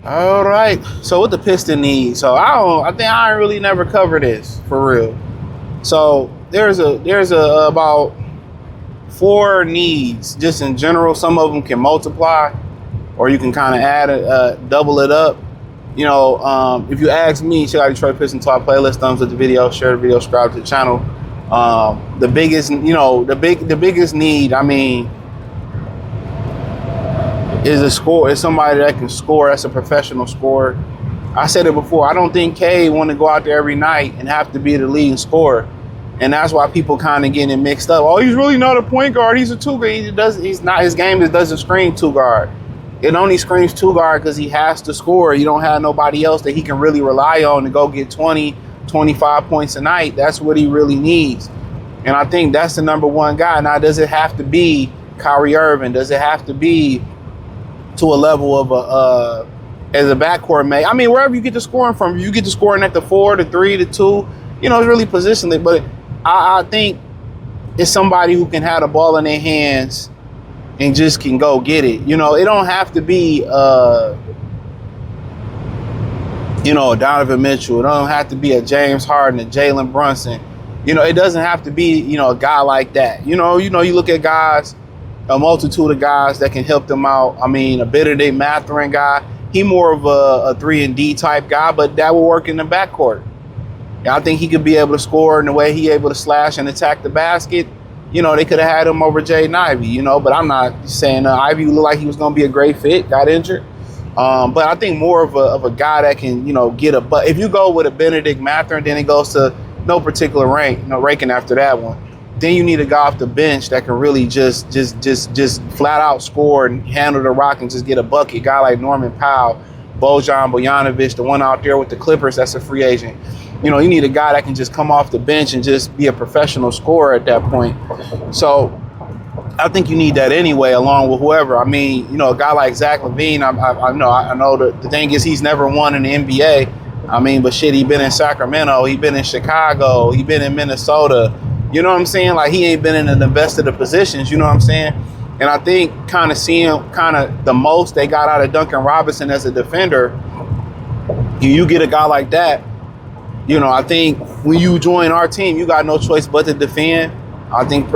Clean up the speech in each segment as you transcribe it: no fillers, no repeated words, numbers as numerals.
All right. So what the Piston needs? So I think I really never covered this for real. So there's about four needs just in general. Some of them can multiply, or you can kind of add double it up. If you ask me, check out Detroit Pistons Talk playlist. Thumbs up the video, share the video, subscribe to the channel. The biggest, the biggest need, I mean, is somebody that can score. That's a professional scorer. I said it before. I don't think K want to go out there every night and have to be the leading scorer, and that's why people kind of getting it mixed up. Oh, he's really not a point guard. He's a two guard. He's not. His game doesn't scream two guard. It only screams two guard because he has to score. You don't have nobody else that he can really rely on to go get 20, 25 points a night. That's what he really needs. And I think that's the number one guy. Now, does it have to be Kyrie Irving? Does it have to be to a level of as a backcourt mate? I mean, wherever you get the scoring from, you get the scoring at the 4, the 3, the 2, it's really positionally. But I think it's somebody who can have the ball in their hands and just can go get it. It don't have to be, Donovan Mitchell. It don't have to be a James Harden, a Jalen Brunson. It doesn't have to be, a guy like that. You look at guys, a multitude of guys that can help them out. I mean, a Benedict Mathurin guy. He more of a 3-and-D type guy, but that will work in the backcourt. I think he could be able to score in the way he able to slash and attack the basket. They could have had him over Jaden Ivey, but I'm not saying Ivey looked like he was going to be a great fit, got injured. But I think more of a guy that can, get a but. If you go with a Benedict Mathurin, then it goes to no particular ranking after that one. Then you need a guy off the bench that can really just flat out score and handle the rock and just get a bucket. A guy like Norman Powell, Bojan Bogdanovic, the one out there with the Clippers, that's a free agent. You need a guy that can just come off the bench and just be a professional scorer at that point. So I think you need that anyway, along with whoever. I mean, a guy like Zach LaVine, I know the thing is he's never won in the NBA. I mean, but shit, he been in Sacramento, he been in Chicago, he been in Minnesota. You know what I'm saying? Like, he ain't been in the best of the positions, you know what I'm saying? And I think kind of seeing the most they got out of Duncan Robinson as a defender, you get a guy like that, I think when you join our team, you got no choice but to defend. I think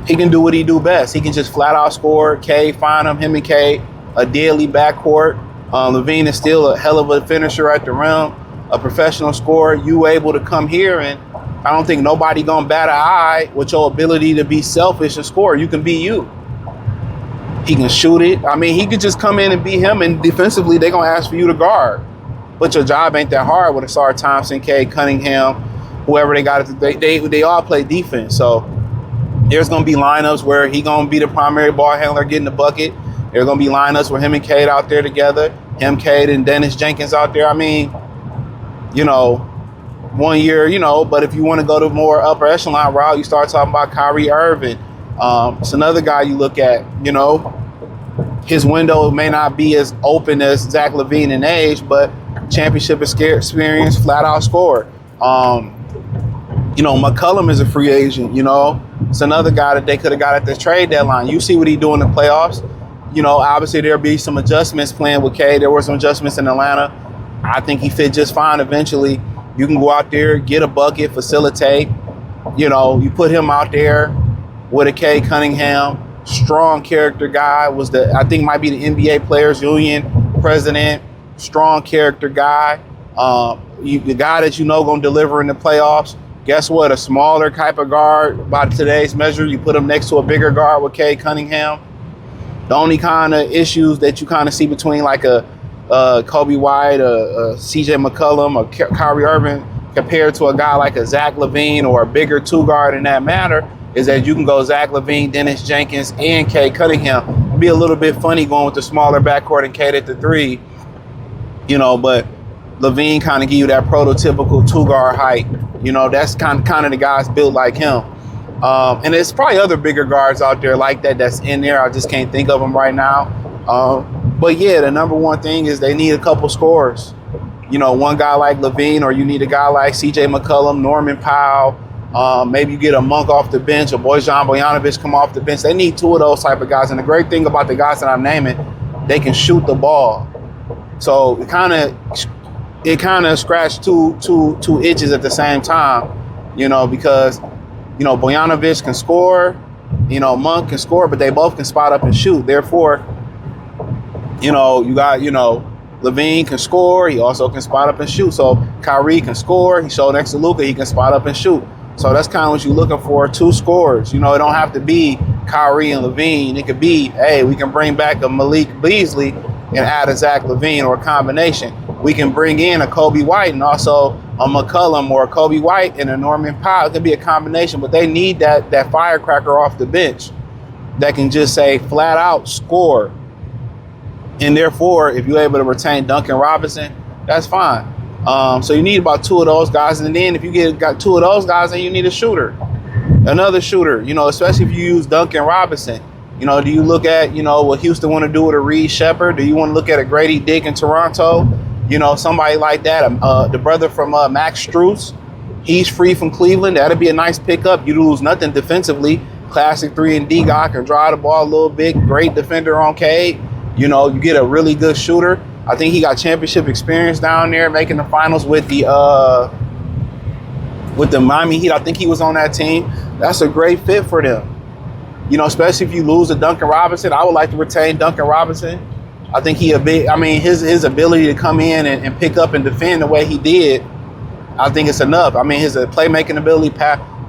he can do what he do best. He can just flat out score. K, find him and K, a deadly backcourt. LaVine is still a hell of a finisher at the rim, a professional scorer. You able to come here, and I don't think nobody gonna bat an eye with your ability to be selfish and score. You can be you. He can shoot it. I mean, he could just come in and be him, and defensively, they're gonna ask for you to guard. But your job ain't that hard with Asar Thompson, K, Cunningham, whoever they got. They all play defense. So there's going to be lineups where he going to be the primary ball handler getting the bucket. There's going to be lineups where him and Cade out there together. Him, Cade, and Dennis Jenkins out there. I mean, 1 year, but if you want to go to more upper echelon route, you start talking about Kyrie Irving. It's another guy you look at, his window may not be as open as Zach LaVine in age, but championship experience, flat out scorer. McCollum is a free agent, It's another guy that they could have got at the trade deadline. You see what he do in the playoffs. Obviously there'll be some adjustments playing with K. There were some adjustments in Atlanta. I think he fit just fine eventually. You can go out there, get a bucket, facilitate. You put him out there with a K Cunningham, strong character guy, I think might be the NBA Players Union president, strong character guy. The guy that going to deliver in the playoffs. Guess what? A smaller type of guard by today's measure, you put him next to a bigger guard with K Cunningham. The only kind of issues that you kind of see between like a Kobe White, a CJ McCollum, or Kyrie Irving compared to a guy like a Zach LaVine or a bigger two guard in that matter is that you can go Zach LaVine, Dennis Jenkins, and K Cunningham. It'd be a little bit funny going with the smaller backcourt and K at the 3, but LaVine kind of give you that prototypical two guard height. That's kind of the guys built like him. And there's probably other bigger guards out there like that's in there. I just can't think of them right now. But yeah, the number one thing is they need a couple scorers. One guy like LaVine, or you need a guy like CJ McCollum, Norman Powell. Maybe you get a Monk off the bench, or Bojan Bogdanovic come off the bench. They need two of those type of guys. And the great thing about the guys that I'm naming, they can shoot the ball. So it kind of scratched two itches at the same time, because Bojanovic can score, Monk can score, but they both can spot up and shoot. Therefore, you got Levine can score. He also can spot up and shoot. So Kyrie can score. He showed next to Luka. He can spot up and shoot. So that's kind of what you're looking for, two scorers. It don't have to be Kyrie and Levine. It could be, hey, we can bring back a Malik Beasley and add a Zach LaVine or a combination. We can bring in a Kobe White and also a McCollum or a Kobe White and a Norman Powell. It could be a combination, but they need that firecracker off the bench that can just say flat out score. And therefore, if you're able to retain Duncan Robinson, that's fine. So you need about two of those guys. And then if you got two of those guys, then you need a shooter. Another shooter, especially if you use Duncan Robinson. Do you look at, what Houston want to do with a Reed Shepherd? Do you want to look at a Grady Dick in Toronto? Somebody like that. The brother from Max Strus, he's free from Cleveland. That'd be a nice pickup. You lose nothing defensively. Classic 3-and-D guy, can drive the ball a little bit. Great defender on Cade. You get a really good shooter. I think he got championship experience down there, making the finals with the Miami Heat. I think he was on that team. That's a great fit for them. Especially if you lose to Duncan Robinson. I would like to retain Duncan Robinson. I think his ability to come in and pick up and defend the way he did, I think it's enough. His playmaking ability,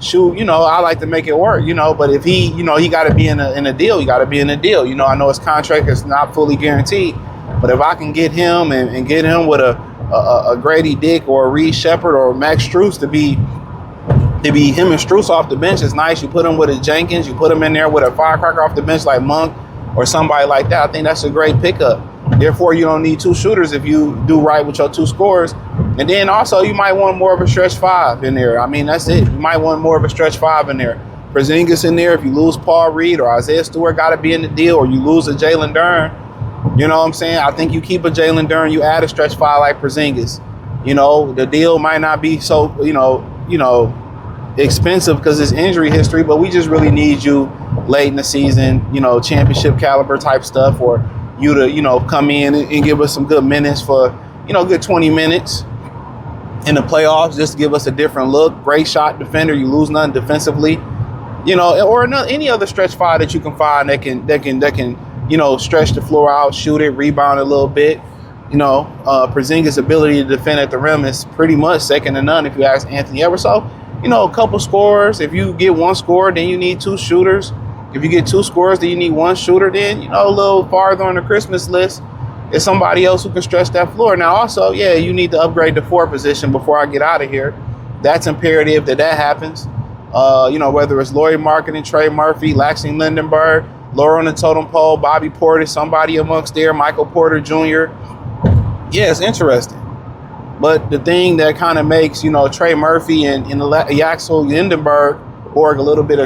shoot, I like to make it work, but if he got to be in a deal, you got to be in a deal. I know his contract is not fully guaranteed, but if I can get him and get him with a Grady Dick or a Reed Shepherd or Max Strus to be him and Strus off the bench, is nice. You put him with a Jenkins, you put him in there with a firecracker off the bench like Monk or somebody like that. I think that's a great pickup. Therefore, you don't need two shooters if you do right with your two scorers. And then also, you might want more of a stretch five in there. That's it. You might want more of a stretch five in there. Porzingis in there. If you lose Paul Reed or Isaiah Stewart, got to be in the deal. Or you lose a Jalen Duren. You know what I'm saying? I think you keep a Jalen Duren. You add a stretch five like Porzingis. The deal might not be so expensive because it's injury history, but we just really need you late in the season. Championship caliber type stuff, or you to come in and give us some good minutes for good 20 minutes in the playoffs, just to give us a different look. Great shot defender. You lose nothing defensively, or any other stretch five that you can find that can stretch the floor out, shoot it, rebound a little bit. Porzingis' ability to defend at the rim is pretty much second to none if you ask Anthony Edwards. So, a couple scorers. If you get one scorer, then you need two shooters. If you get two scorers, then you need one shooter. Then, a little farther on the Christmas list is somebody else who can stretch that floor. Now, also, you need to upgrade the forward position before I get out of here. That's imperative that happens. Whether it's Lauri Markkanen, Trey Murphy, Laxton Lindenberg, lower on the totem pole, Bobby Portis, somebody amongst there, Michael Porter Jr. Yeah, it's interesting. But the thing that kind of makes, Trey Murphy and Yaxel Lindenberg org a little bit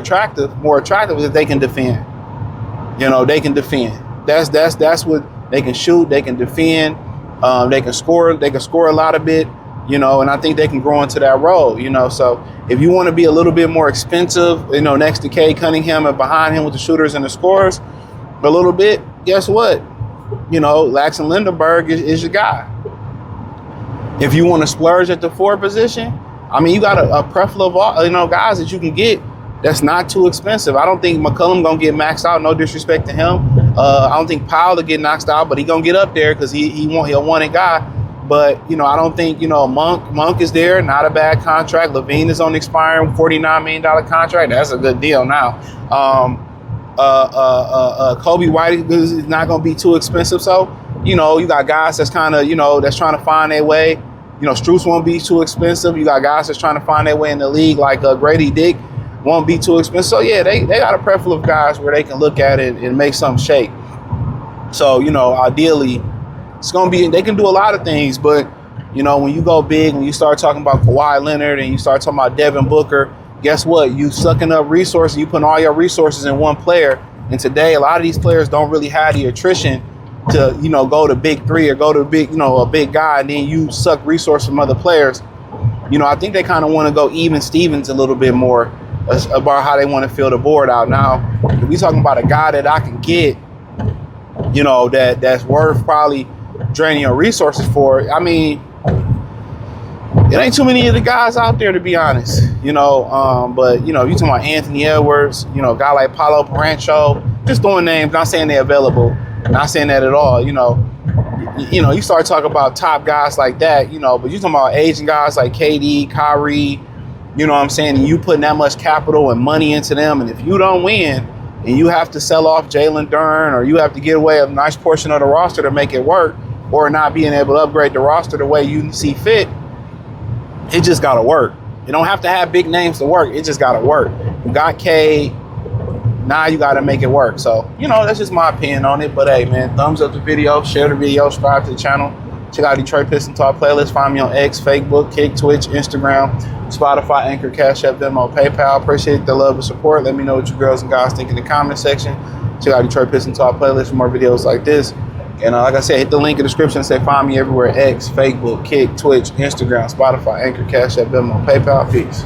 more attractive is that they can defend. They can defend. That's what they can shoot. They can defend. They can score. They can score a lot of it. And I think they can grow into that role. So if you want to be a little bit more expensive, next to Cade Cunningham and behind him with the shooters and the scorers, a little bit. Guess what? Laxton Lindenberg is your guy. If you want to splurge at the forward position, you got a plethora of guys that you can get that's not too expensive. I don't think McCollum gonna get maxed out. No disrespect to him. I don't think Powell will get knocked out, but he gonna get up there because he'll want a guy. But I don't think Monk is there. Not a bad contract. LaVine is on the expiring $49 million contract. That's a good deal now. Kobe White is not gonna be too expensive. So you got guys that's kind of that's trying to find their way. Strus won't be too expensive. You got guys that's trying to find their way in the league like Grady Dick won't be too expensive. So, they got a plethora of guys where they can look at it and make something shake. So, ideally, it's going to be – they can do a lot of things. But, when you go big, when you start talking about Kawhi Leonard and you start talking about Devin Booker, guess what? You sucking up resources. You putting all your resources in one player. And today, a lot of these players don't really have the attrition to, go to big three or go to a big guy, and then you suck resource from other players. I think they kind of want to go even Stevens a little bit more about how they want to fill the board out. Now, if we talking about a guy that I can get, that's worth probably draining your resources for it. I mean, it ain't too many of the guys out there, to be honest, you know. But, you know, you talking about Anthony Edwards, you know, a guy like Paulo Parancho, just throwing names, not saying they're available, not saying that at all, you know. You start talking about top guys like that, you know, but you talking about Asian guys like KD, Kyrie, you know what I'm saying? And you putting that much capital and money into them, and if you don't win and you have to sell off Jalen Duren, or you have to get away a nice portion of the roster to make it work, or not being able to upgrade the roster the way you see fit, it just got to work. You don't have to have big names to work. It just got to work. You got Cade. Now you got to make it work. So, you know, that's just my opinion on it. But, hey, man, thumbs up the video. Share the video. Subscribe to the channel. Check out Detroit Pistons Talk playlist. Find me on X, Facebook, Kick, Twitch, Instagram, Spotify, Anchor, Cash App, Venmo, PayPal. Appreciate the love and support. Let me know what you girls and guys think in the comment section. Check out Detroit Pistons Talk playlist for more videos like this. And like I said, hit the link in the description and say find me everywhere. X, Facebook, Kick, Twitch, Instagram, Spotify, Anchor, Cash App, Venmo, PayPal. Peace.